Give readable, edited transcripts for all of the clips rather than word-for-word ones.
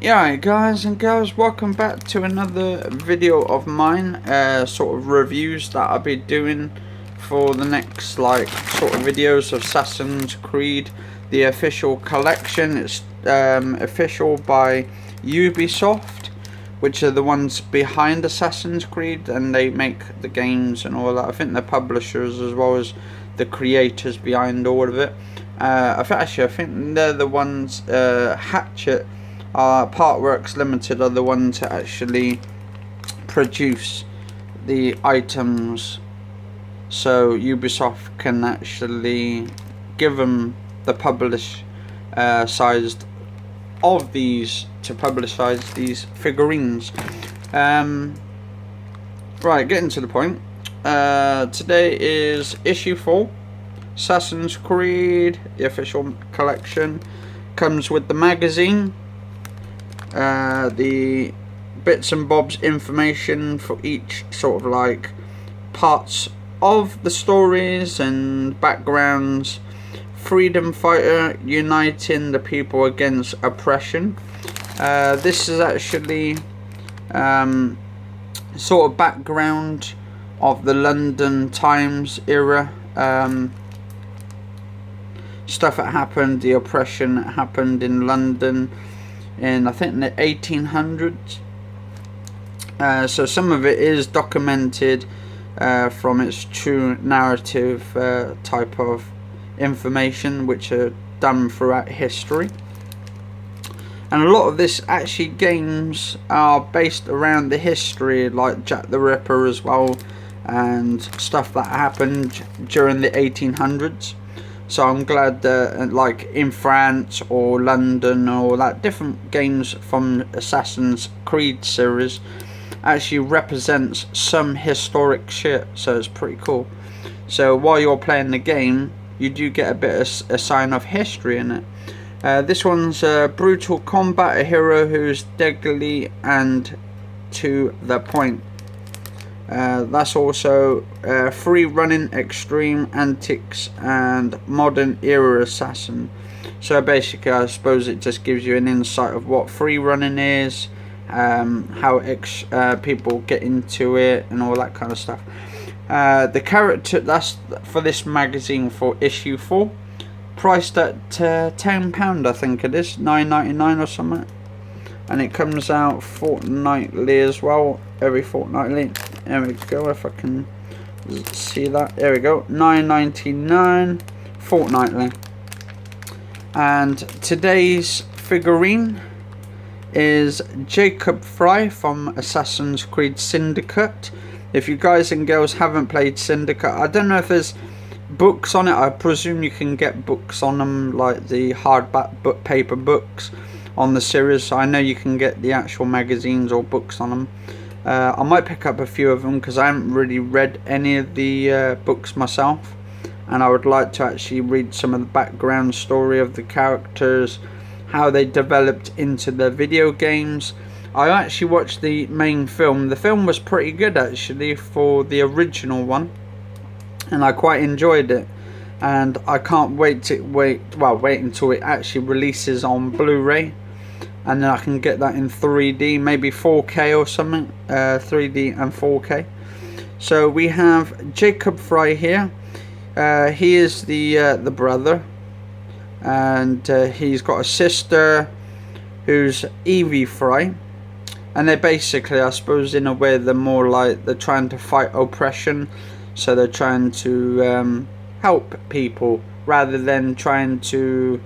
Yeah, guys and girls, welcome back to another video of mine, sort of reviews that I'll be doing for the next sort of videos of Assassin's Creed, the official collection. It's official by Ubisoft, which are the ones behind Assassin's Creed, and they make the games and all that. I think they're publishers as well as the creators behind all of it. I think they're the ones, Hatchet, Partworks Limited are the ones that actually produce the items, so Ubisoft can actually give them the sized of these to publicize these figurines. Right, getting to the point. Today is issue 4, Assassin's Creed, the official collection. Comes with the magazine, the bits and bobs information for each sort of like parts of the stories and backgrounds. Freedom fighter uniting the people against oppression. This is actually sort of background of the London Times era, stuff that happened, the oppression that happened in London in, I think, in the 1800s. So some of it is documented from its true narrative type of information, which are done throughout history. And a lot of this actually games are based around the history, like Jack the Ripper as well, and stuff that happened during the 1800s. So I'm glad that like in France or London or that, different games from Assassin's Creed series actually represents some historic shit, so it's pretty cool. So while you're playing the game, you do get a bit of a sign of history in it. This one's brutal combat, a hero who's deadly and to the point. That's also free running, extreme antics, and modern era assassin. So basically, I suppose it just gives you an insight of what free running is, how people get into it, and all that kind of stuff. The character, that's for this magazine for issue 4, priced at £10, I think it is, £9.99 or something. And it comes out fortnightly as well, every fortnightly. There we go, if I can see that. There we go, £9.99 fortnightly. And today's figurine is Jacob Fry from Assassin's Creed Syndicate. If you guys and girls haven't played Syndicate, I don't know if there's books on it. I presume you can get books on them, like the hardback paper books on the series. So I know you can get the actual magazines or books on them. I might pick up a few of them because I haven't really read any of the books myself, and I would like to actually read some of the background story of the characters, how they developed into the video games. I actually watched the main film. The film was pretty good actually for the original one, and I quite enjoyed it. And I can't wait until it actually releases on Blu-ray, and then I can get that in 3D, maybe 4K or something, 3D and 4K. So we have Jacob Fry here. He is the brother, and he's got a sister who's Evie Fry. And they're basically, I suppose, in a way, they're more like they're trying to fight oppression. So they're trying to help people rather than trying to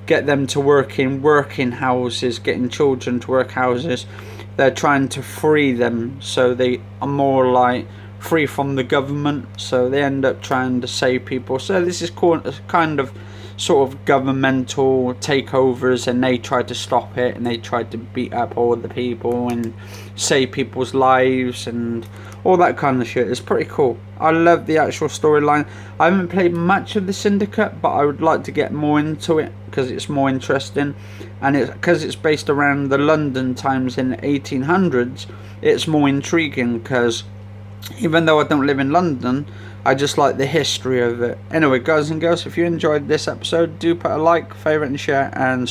get them to work in working houses, getting children to work houses. They're trying to free them, so they are more like free from the government. So they end up trying to save people. So this is kind of sort of governmental takeovers, and they try to stop it, and they try to beat up all the people and save people's lives and all that kind of shit. It's pretty cool. I love the actual storyline. I haven't played much of the Syndicate, but I would like to get more into it because it's more interesting, and because it's based around the London times in the 1800s, it's more intriguing because even though I don't live in London, I just like the history of it. Anyway, guys and girls, if you enjoyed this episode, do put a like, favourite and share, and